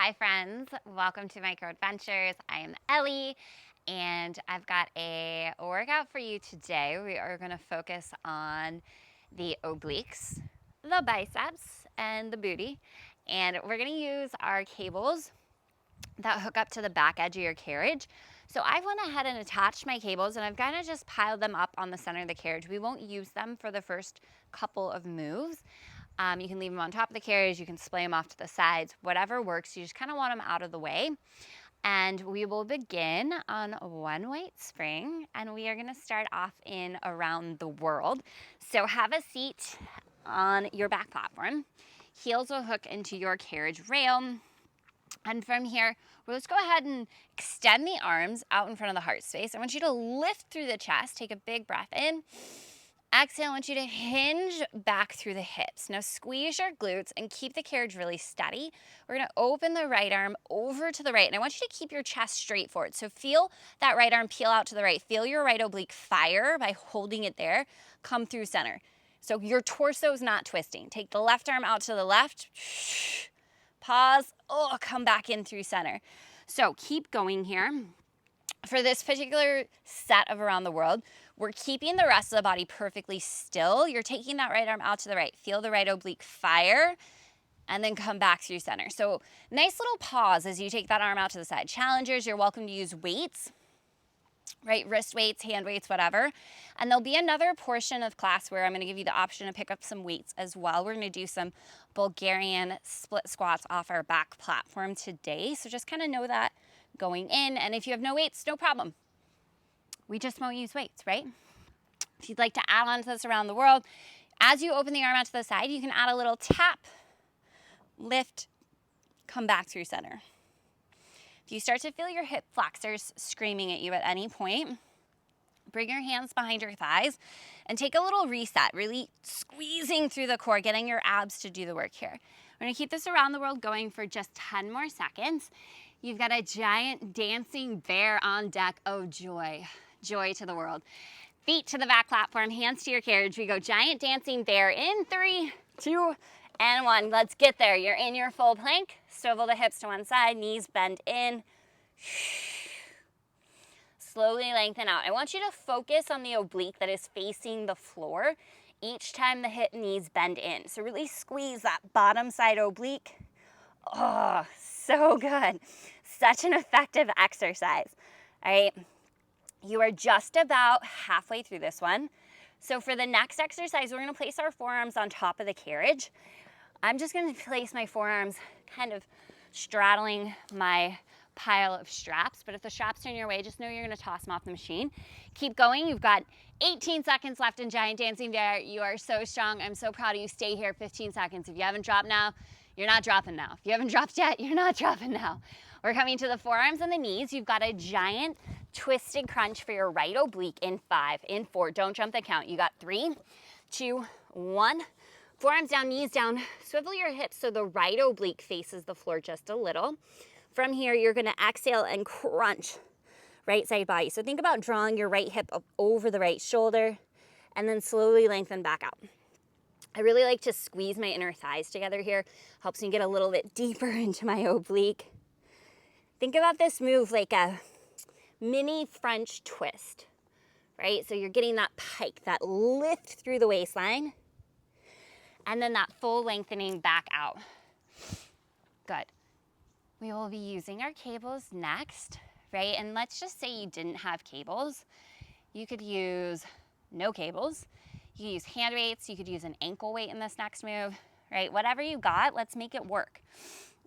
Hi friends, welcome to Micro Adventures. I am Ellie and I've got a workout for you today. We are going to focus on the obliques, the biceps, and the booty. And we're going to use our cables that hook up to the back edge of your carriage. So I went ahead and attached my cables and I've kind of just piled them up on the center of the carriage. We won't use them for the first couple of moves. You can leave them on top of the carriage, you can splay them off to the sides, whatever works. You just kind of want them out of the way. And we will begin on one weight spring, and we are going to start off in around the world. So have a seat on your back platform. Heels will hook into your carriage rail. And from here, we'll just go ahead and extend the arms out in front of the heart space. I want you to lift through the chest, take a big breath in. Exhale, I want you to hinge back through the hips. Now squeeze your glutes and keep the carriage really steady. We're gonna open the right arm over to the right, and I want you to keep your chest straight forward. So feel that right arm peel out to the right. Feel your right oblique fire by holding it there. Come through center. So your torso is not twisting. Take the left arm out to the left. Pause, come back in through center. So keep going here. For this particular set of around the world, we're keeping the rest of the body perfectly still. You're taking that right arm out to the right. Feel the right oblique fire, and then come back through center. So nice little pause as you take that arm out to the side. Challengers, you're welcome to use weights, right? Wrist weights, hand weights, whatever. And there'll be another portion of class where I'm gonna give you the option to pick up some weights as well. We're gonna do some Bulgarian split squats off our back platform today. So just kind of know that going in. And if you have no weights, no problem. We just won't use weights, right? If you'd like to add on to this around the world, as you open the arm out to the side, you can add a little tap, lift, come back through center. If you start to feel your hip flexors screaming at you at any point, bring your hands behind your thighs and take a little reset, really squeezing through the core, getting your abs to do the work here. We're gonna keep this around the world going for just 10 more seconds. You've got a giant dancing bear on deck. Oh, joy. Joy to the world. Feet to the back platform, hands to your carriage. We go giant dancing bear in 3, 2, and 1. Let's get there. You're in your full plank. Swivel the hips to one side, knees bend in. Slowly lengthen out. I want you to focus on the oblique that is facing the floor each time the hip knees bend in. So really squeeze that bottom side oblique. Oh, so good. Such an effective exercise. All right. You are just about halfway through this one. So for the next exercise, we're going to place our forearms on top of the carriage. I'm just going to place my forearms kind of straddling my pile of straps, but if the straps are in your way, just know you're going to toss them off the machine. Keep going. You've got 18 seconds left in Giant Dancing Bear. You are so strong. I'm so proud of you. Stay here 15 seconds. If you haven't dropped now, you're not dropping now. If you haven't dropped yet, you're not dropping now. We're coming to the forearms and the knees. You've got a giant twisted crunch for your right oblique in 5, in 4. Don't jump the count. You got 3, 2, 1. Forearms down, knees down. Swivel your hips so the right oblique faces the floor just a little. From here, you're gonna exhale and crunch right side body. So think about drawing your right hip up over the right shoulder and then slowly lengthen back out. I really like to squeeze my inner thighs together here. Helps me get a little bit deeper into my oblique. Think about this move like a mini French twist, right? So you're getting that pike, that lift through the waistline, and then that full lengthening back out. Good. We will be using our cables next, right? And let's just say you didn't have cables. You could use no cables. You could use hand weights. You could use an ankle weight in this next move, right? Whatever you got, let's make it work.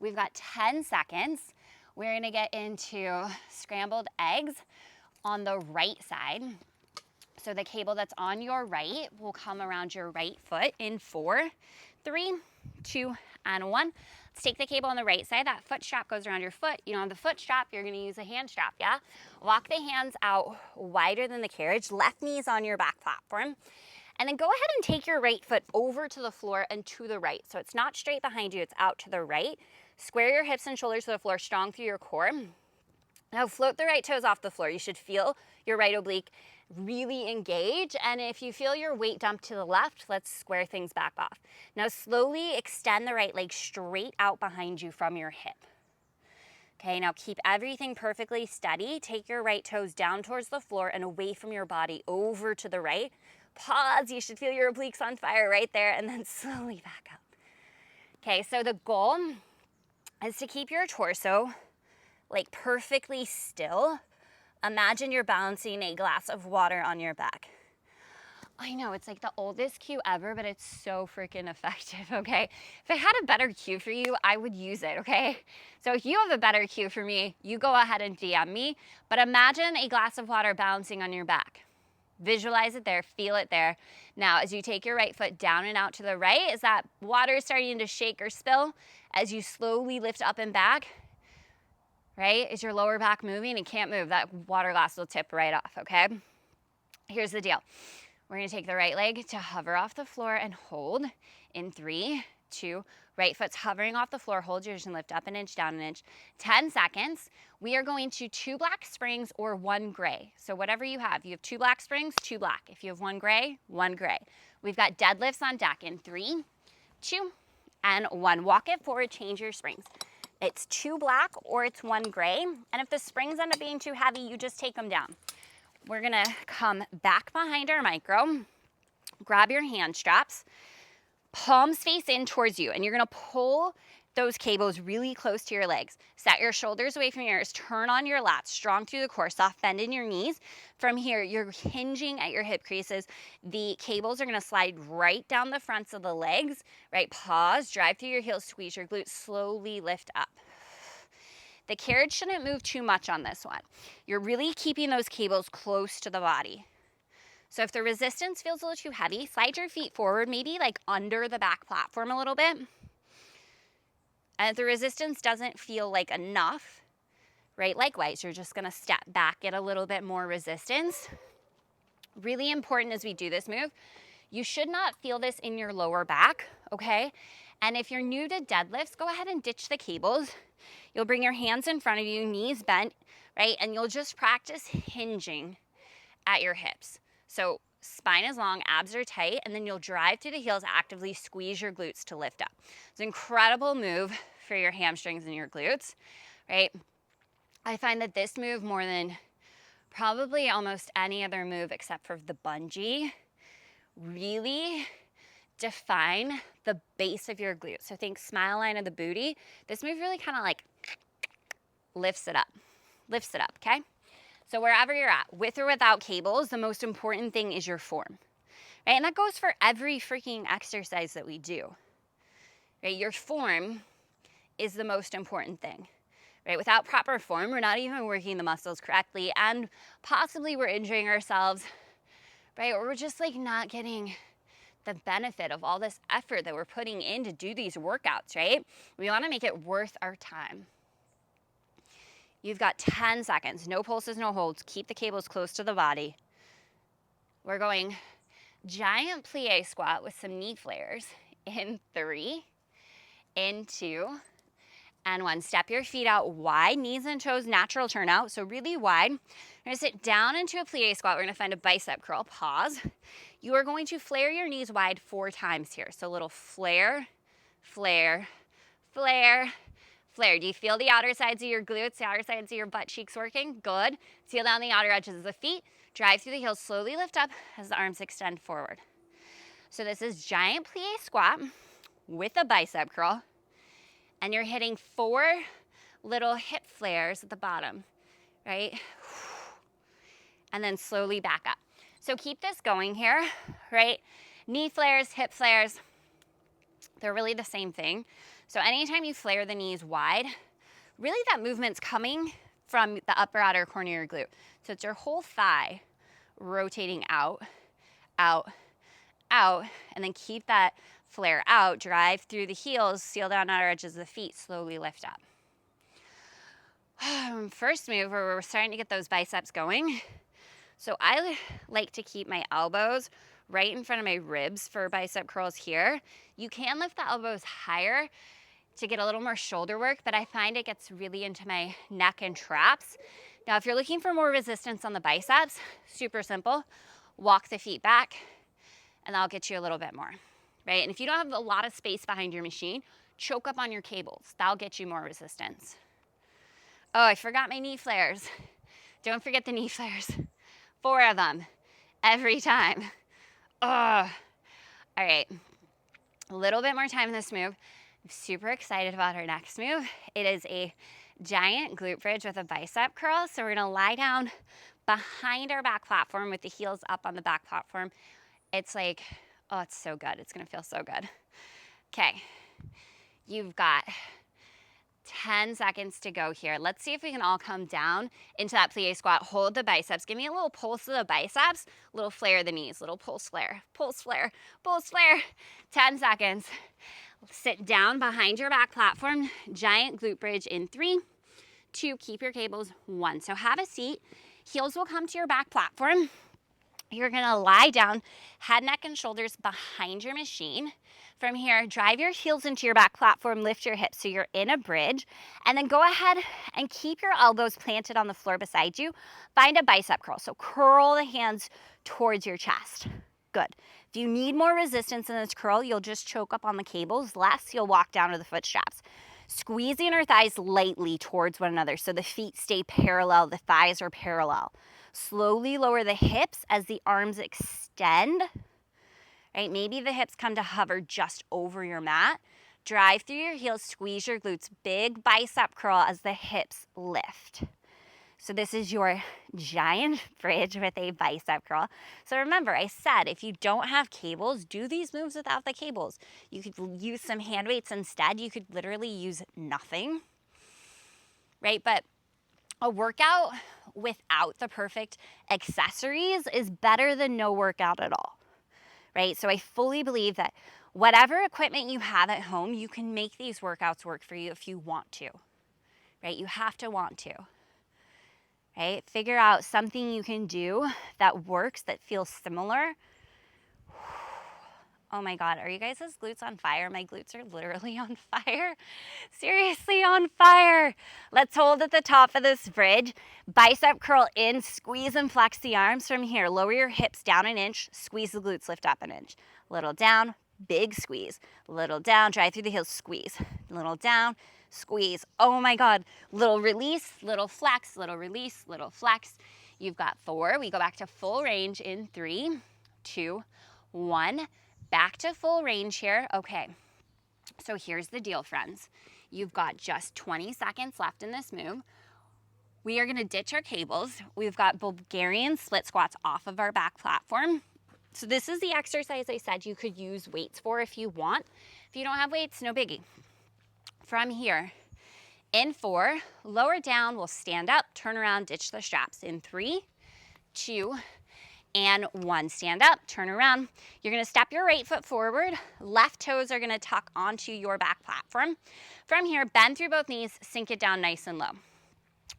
We've got 10 seconds. We're gonna get into scrambled eggs on the right side. So the cable that's on your right will come around your right foot in 4, 3, 2, and 1. Let's take the cable on the right side. That foot strap goes around your foot. You don't have the foot strap, you're gonna use a hand strap, yeah? Walk the hands out wider than the carriage. Left knee's on your back platform. And then go ahead and take your right foot over to the floor and to the right. So it's not straight behind you, it's out to the right. Square your hips and shoulders to the floor, strong through your core. Now float the right toes off the floor. You should feel your right oblique really engage. And if you feel your weight dump to the left, let's square things back off. Now slowly extend the right leg straight out behind you from your hip. Okay, now keep everything perfectly steady. Take your right toes down towards the floor and away from your body, over to the right. Pause, you should feel your obliques on fire right there, and then slowly back up. Okay, so the goal is to keep your torso like perfectly still. Imagine you're balancing a glass of water on your back. I know, it's like the oldest cue ever, but it's so freaking effective, okay? If I had a better cue for you, I would use it, okay? So if you have a better cue for me, you go ahead and DM me, but imagine a glass of water balancing on your back. Visualize it there, feel it there. Now, as you take your right foot down and out to the right, as that water is starting to shake or spill, as you slowly lift up and back, right? Is your lower back moving? It can't move. That water glass will tip right off, okay? Here's the deal. We're gonna take the right leg to hover off the floor and hold in 3, 2, right foot's hovering off the floor, hold yours and lift up an inch, down an inch. 10 seconds. We are going to 2 black springs or 1 gray. So whatever you have 2 black springs, 2 black. If you have 1 gray, 1 gray. We've got deadlifts on deck in 3, 2, and 1. Walk it forward, change your springs. It's 2 black or it's 1 gray. And if the springs end up being too heavy, you just take them down. We're gonna come back behind our micro, grab your hand straps, palms face in towards you, and you're gonna pull those cables really close to your legs. Set your shoulders away from your ears, turn on your lats, strong through the core, soft bend in your knees. From here, you're hinging at your hip creases. The cables are gonna slide right down the fronts of the legs, right? Pause, drive through your heels, squeeze your glutes, slowly lift up. The carriage shouldn't move too much on this one. You're really keeping those cables close to the body. So if the resistance feels a little too heavy, slide your feet forward, maybe like under the back platform a little bit. And if the resistance doesn't feel like enough, right, likewise, you're just gonna step back, get a little bit more resistance. Really important as we do this move, you should not feel this in your lower back, okay? And if you're new to deadlifts, go ahead and ditch the cables. You'll bring your hands in front of you, knees bent, right? And you'll just practice hinging at your hips. So spine is long, abs are tight, and then you'll drive through the heels, actively squeeze your glutes to lift up. It's an incredible move for your hamstrings and your glutes, right? I find that this move, more than probably almost any other move except for the bungee, really define the base of your glutes. So think smile line of the booty. This move really kind of like lifts it up, okay? So wherever you're at, with or without cables, the most important thing is your form, right? And that goes for every freaking exercise that we do, right? Your form is the most important thing, right? Without proper form, we're not even working the muscles correctly, and possibly we're injuring ourselves, right? Or we're just like not getting the benefit of all this effort that we're putting in to do these workouts, right? We want to make it worth our time. You've got 10 seconds, no pulses, no holds. Keep the cables close to the body. We're going giant plie squat with some knee flares in 3, in 2, and 1. Step your feet out wide, knees and toes, natural turnout, so really wide. We're gonna sit down into a plie squat. We're gonna find a bicep curl, pause. You are going to flare your knees wide 4 times here. So a little flare, flare, flare, flare. Do you feel the outer sides of your glutes, the outer sides of your butt cheeks working? Good. Seal down the outer edges of the feet. Drive through the heels, slowly lift up as the arms extend forward. So this is giant plie squat with a bicep curl. And you're hitting 4 little hip flares at the bottom, right? And then slowly back up. So keep this going here, right? Knee flares, hip flares, they're really the same thing. So anytime you flare the knees wide, really that movement's coming from the upper outer corner of your glute. So it's your whole thigh rotating out, out, out, and then keep that flare out, drive through the heels, seal down outer edges of the feet, slowly lift up. First move where we're starting to get those biceps going. So I like to keep my elbows right in front of my ribs for bicep curls here. You can lift the elbows higher to get a little more shoulder work, but I find it gets really into my neck and traps. Now, if you're looking for more resistance on the biceps, super simple, walk the feet back, and that'll get you a little bit more, right? And if you don't have a lot of space behind your machine, choke up on your cables. That'll get you more resistance. Oh, I forgot my knee flares. Don't forget the knee flares. 4 of them every time. Ugh. All right, a little bit more time in this move. I'm super excited about our next move. It is a giant glute bridge with a bicep curl. So we're gonna lie down behind our back platform with the heels up on the back platform. It's like, oh, it's so good. It's gonna feel so good. Okay, you've got 10 seconds to go here. Let's see if we can all come down into that plie squat. Hold the biceps. Give me a little pulse of the biceps, little flare of the knees, little pulse flare, pulse flare, pulse flare. 10 seconds. Sit down behind your back platform, giant glute bridge in 3, 2, keep your cables, 1. So have a seat. Heels will come to your back platform. You're gonna lie down, head, neck, and shoulders behind your machine. From here, drive your heels into your back platform, lift your hips so you're in a bridge, and then go ahead and keep your elbows planted on the floor beside you. Find a bicep curl, so curl the hands towards your chest. Good. If you need more resistance in this curl, you'll just choke up on the cables. Less, you'll walk down to the foot straps. Squeezing our thighs lightly towards one another so the feet stay parallel, the thighs are parallel. Slowly lower the hips as the arms extend. Right? Maybe the hips come to hover just over your mat. Drive through your heels, squeeze your glutes. Big bicep curl as the hips lift. So this is your giant bridge with a bicep curl. So remember, I said if you don't have cables, do these moves without the cables. You could use some hand weights instead. You could literally use nothing, right? But a workout without the perfect accessories is better than no workout at all, right? So I fully believe that whatever equipment you have at home, you can make these workouts work for you if you want to, right? You have to want to, right? Figure out something you can do that works, that feels similar. Oh my God, are you guys' glutes on fire? My glutes are literally on fire. Seriously on fire. Let's hold at the top of this bridge. Bicep curl in, squeeze and flex the arms from here. Lower your hips down an inch, squeeze the glutes, lift up an inch. Little down, big squeeze. Little down, drive through the heels, squeeze. Little down, squeeze. Oh my God. Little release, little flex, little release, little flex. You've got 4. We go back to full range in 3, 2, 1. Back to full range here. Okay, so here's the deal, friends. You've got just 20 seconds left in this move. We are gonna ditch our cables. We've got Bulgarian split squats off of our back platform. So this is the exercise I said you could use weights for if you want. If you don't have weights, no biggie. From here, in 4, lower down, we'll stand up, turn around, ditch the straps. In 3, 2, and 1. Stand up, turn around. You're gonna step your right foot forward. Left toes are gonna tuck onto your back platform. From here, bend through both knees, sink it down nice and low.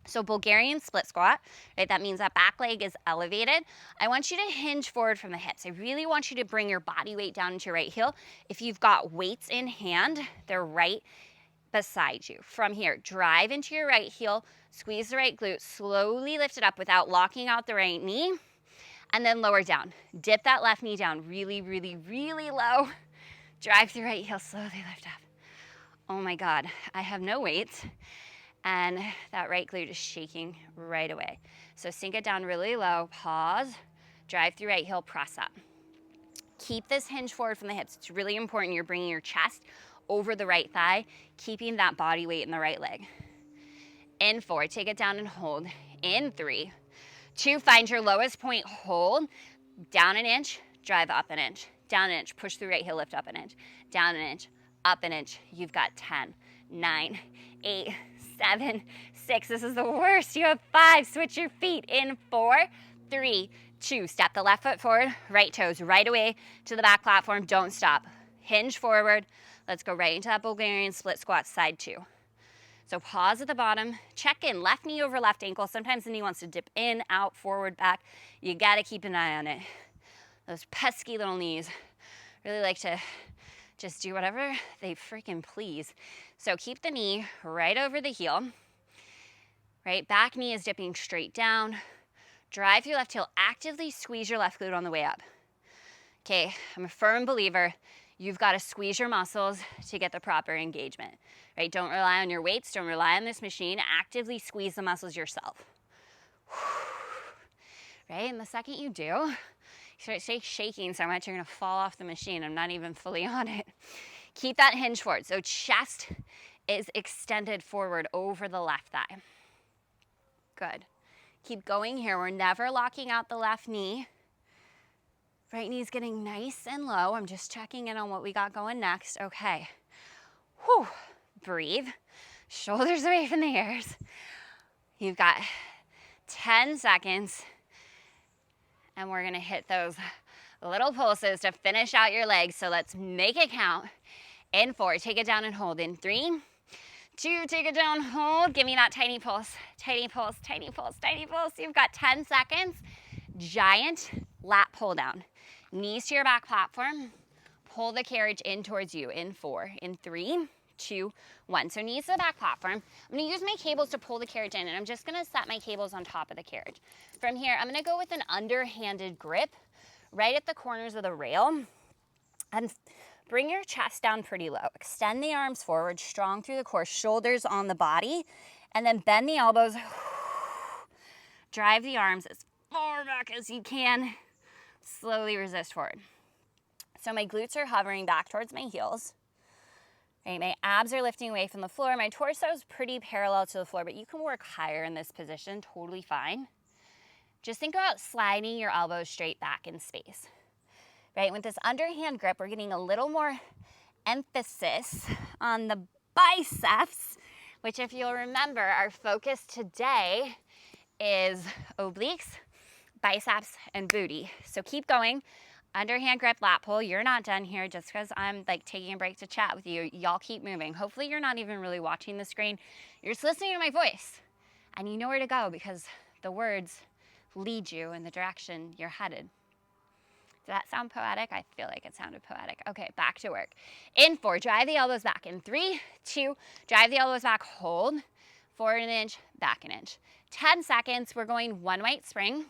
So Bulgarian split squat, right? That means that back leg is elevated. I want you to hinge forward from the hips. I really want you to bring your body weight down into your right heel. If you've got weights in hand, they're right beside you. From here, drive into your right heel, squeeze the right glute, slowly lift it up without locking out the right knee. And then lower down. Dip that left knee down really, really, really low. Drive the right heel, slowly lift up. Oh my God, I have no weights. And that right glute is shaking right away. So sink it down really low, pause, drive through right heel, press up. Keep this hinge forward from the hips. It's really important you're bringing your chest over the right thigh, keeping that body weight in the right leg. In 4, take it down and hold. In 3, 2, find your lowest point, hold, down an inch, drive up an inch, down an inch, push through right heel, lift up an inch, down an inch, up an inch. You've got 10, 9, 8, 7, 6. This is the worst. You have 5. Switch your feet. In 4, 3, 2. Step the left foot forward, right toes right away to the back platform. Don't stop. Hinge forward. Let's go right into that Bulgarian split squat, side 2. So pause at the bottom, check in, left knee over left ankle. Sometimes the knee wants to dip in, out, forward, back. You gotta keep an eye on it. Those pesky little knees really like to just do whatever they freaking please. So keep the knee right over the heel, right? Back knee is dipping straight down. Drive your left heel, actively squeeze your left glute on the way up. Okay, I'm a firm believer. You've got to squeeze your muscles to get the proper engagement, right? Don't rely on your weights. Don't rely on this machine. Actively squeeze the muscles yourself, right? And the second you do, you start shaking so much, you're going to fall off the machine. I'm not even fully on it. Keep that hinge forward. So chest is extended forward over the left thigh. Good. Keep going here. We're never locking out the left knee. Right knee's getting nice and low. I'm just checking in on what we got going next. Okay. Whew. Breathe. Shoulders away from the ears. You've got 10 seconds. And we're going to hit those little pulses to finish out your legs. So let's make it count. In 4, take it down and hold. In 3, 2, take it down, hold. Give me that tiny pulse, tiny pulse, tiny pulse, tiny pulse. You've got 10 seconds. Giant lat pull down. Knees to your back platform. Pull the carriage in towards you. In 4, in 3, 2, 1. So knees to the back platform. I'm gonna use my cables to pull the carriage in, and I'm just gonna set my cables on top of the carriage. From here, I'm gonna go with an underhanded grip right at the corners of the rail, and bring your chest down pretty low. Extend the arms forward, strong through the core, shoulders on the body, and then bend the elbows. Drive the arms as far back as you can. Slowly resist forward. So my glutes are hovering back towards my heels. Right, my abs are lifting away from the floor. My torso is pretty parallel to the floor, but you can work higher in this position, totally fine. Just think about sliding your elbows straight back in space. Right, with this underhand grip, we're getting a little more emphasis on the biceps, which, if you'll remember, our focus today is obliques, biceps, and booty. So keep going. Underhand grip, lat pull. You're not done here just because I'm like taking a break to chat with you. Y'all keep moving. Hopefully you're not even really watching the screen. You're just listening to my voice, and you know where to go because the words lead you in the direction you're headed. Does that sound poetic? I feel like it sounded poetic. Okay, back to work. In 4, drive the elbows back. In 3, 2, drive the elbows back, hold. Forward an inch, back an inch. 10 seconds, we're going one weight spring.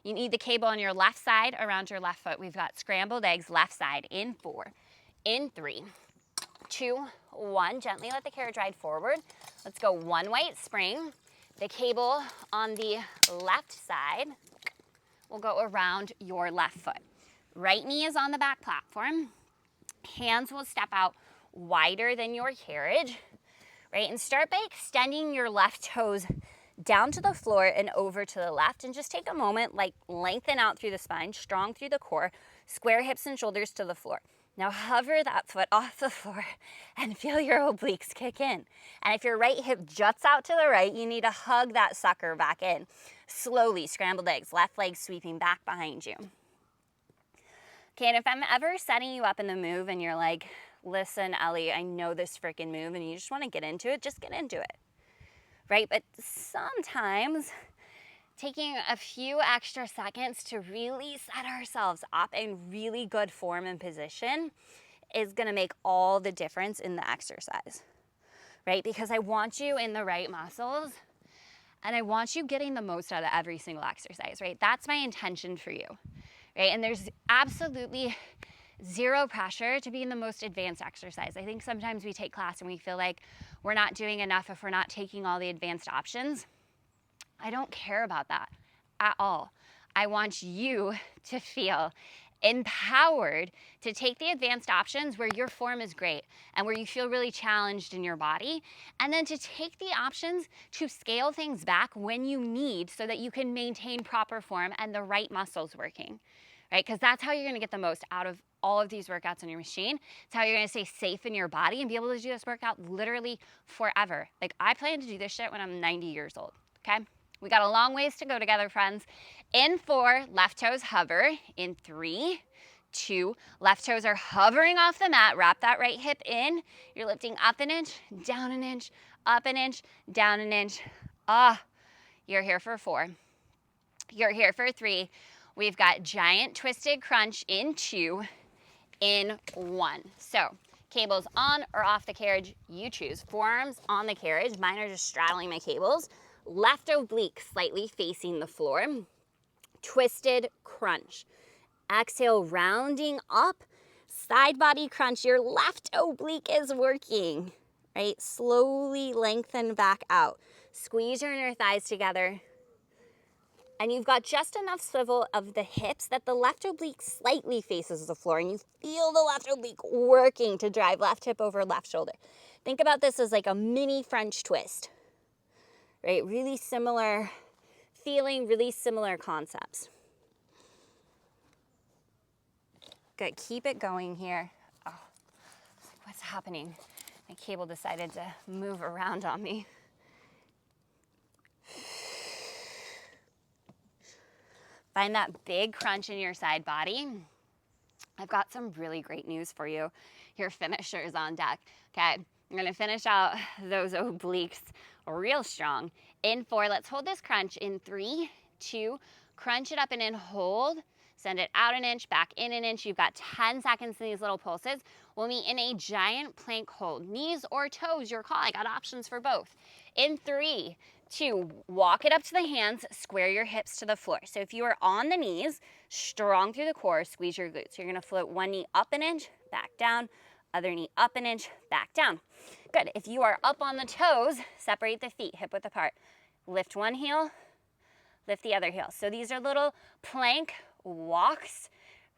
You need the cable on your left side around your left foot. We've got scrambled eggs left side. In 4, in 3, 2, 1. Gently let the carriage ride forward. Let's go one weight spring. The cable on the left side will go around your left foot. Right knee is on the back platform. Hands will step out wider than your carriage, right? And start by extending your left toes down to the floor and over to the left. And just take a moment, like lengthen out through the spine, strong through the core, square hips and shoulders to the floor. Now hover that foot off the floor and feel your obliques kick in. And if your right hip juts out to the right, you need to hug that sucker back in. Slowly, scrambled eggs, left leg sweeping back behind you. Okay, and if I'm ever setting you up in the move and you're like, listen, Ellie, I know this freaking move and you just want to get into it, just get into it, right? But sometimes taking a few extra seconds to really set ourselves up in really good form and position is going to make all the difference in the exercise, right? Because I want you in the right muscles and I want you getting the most out of every single exercise, right? That's my intention for you, right? And there's absolutely zero pressure to be in the most advanced exercise. I think sometimes we take class and we feel like we're not doing enough if we're not taking all the advanced options. I don't care about that at all. I want you to feel empowered to take the advanced options where your form is great and where you feel really challenged in your body, and then to take the options to scale things back when you need so that you can maintain proper form and the right muscles working, right? Because that's how you're going to get the most out of all of these workouts on your machine. It's how you're going to stay safe in your body and be able to do this workout literally forever. Like, I plan to do this shit when I'm 90 years old, okay? We got a long ways to go together, friends. In 4, left toes hover. In 3, 2, left toes are hovering off the mat. Wrap that right hip in. You're lifting up an inch, down an inch, up an inch, down an inch. You're here for 4. You're here for 3. We've got giant twisted crunch in 2, in 1. So cables on or off the carriage, you choose. Forearms on the carriage. Mine are just straddling my cables. Left oblique slightly facing the floor. Twisted crunch. Exhale, rounding up, Side body crunch, your left oblique is working, right? Slowly lengthen back out. Squeeze your inner thighs together. And you've got just enough swivel of the hips that the left oblique slightly faces the floor, and you feel the left oblique working to drive left hip over left shoulder. Think about this as like a mini French twist, right? Really similar feeling, really similar concepts. Good, keep it going here. Oh, what's happening? My cable decided to move around on me. Find that big crunch in your side body. I've got some really great news for you. Your finisher is on deck. Okay, I'm gonna finish out those obliques real strong. In 4, let's hold this crunch in 3, 2, crunch it up and in, hold. Send it out an inch, back in an inch. You've got 10 seconds in these little pulses. We'll meet in a giant plank hold. Knees or toes, your call. I got options for both. In 3, 2, walk it up to the hands, square your hips to the floor. So if you are on the knees, strong through the core, squeeze your glutes. You're gonna float one knee up an inch, back down, other knee up an inch, back down. Good, if you are up on the toes, separate the feet, hip width apart. Lift one heel, lift the other heel. So these are little plank walks,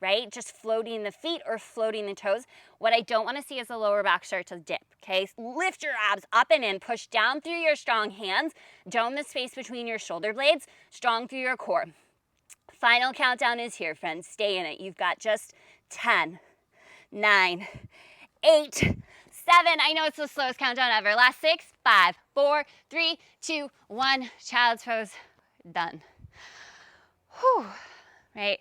right? Just floating the feet or floating the toes. What I don't want to see is the lower back start to dip, okay? Lift your abs up and in, push down through your strong hands, dome the space between your shoulder blades, strong through your core. Final countdown is here, friends. Stay in it. You've got just 10, 9, 8, 7. I know it's the slowest countdown ever. Last 6, 5, 4, 3, 2, 1. Child's pose, done. Whew. Right?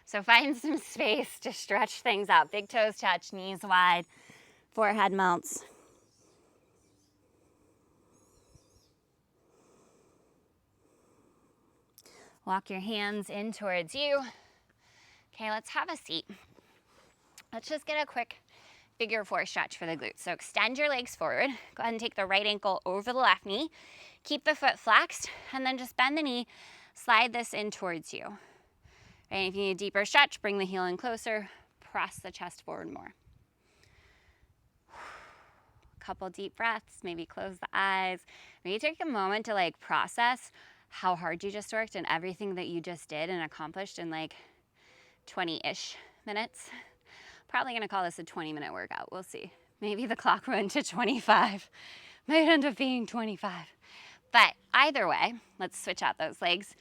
So find some space to stretch things out. Big toes touch, knees wide, forehead mounts. Walk your hands in towards you. Okay, let's have a seat. Let's just get a quick figure 4 stretch for the glutes. So extend your legs forward. Go ahead and take the right ankle over the left knee. Keep the foot flexed, and then just bend the knee. Slide this in towards you. And if you need a deeper stretch, bring the heel in closer. Press the chest forward more. Couple deep breaths, maybe close the eyes. Maybe take a moment to like process how hard you just worked and everything that you just did and accomplished in like 20-ish minutes. Probably gonna call this a 20-minute workout, we'll see. Maybe the clock went to 25. Might end up being 25. But either way, let's switch out those legs,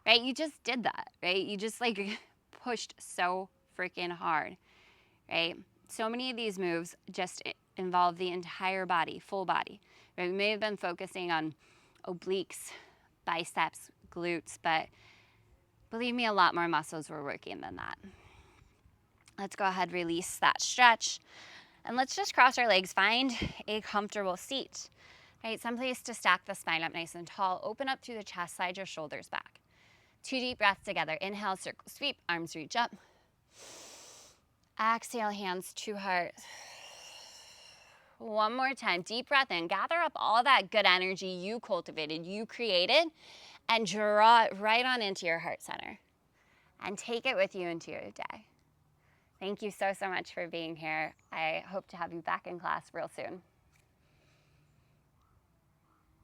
right? You just did that, right? You just like pushed so freaking hard, right? So many of these moves just involve the entire body, full body, right? We may have been focusing on obliques, biceps, glutes, but believe me, a lot more muscles were working than that. Let's go ahead, release that stretch, and let's just cross our legs. Find a comfortable seat, right? Someplace to stack the spine up nice and tall. Open up through the chest, slide your shoulders back. 2 deep breaths together. Inhale, circle, sweep, arms reach up. Exhale, hands to heart. One more time, deep breath in. Gather up all that good energy you cultivated, you created, and draw it right on into your heart center. And take it with you into your day. Thank you so, so much for being here. I hope to have you back in class real soon.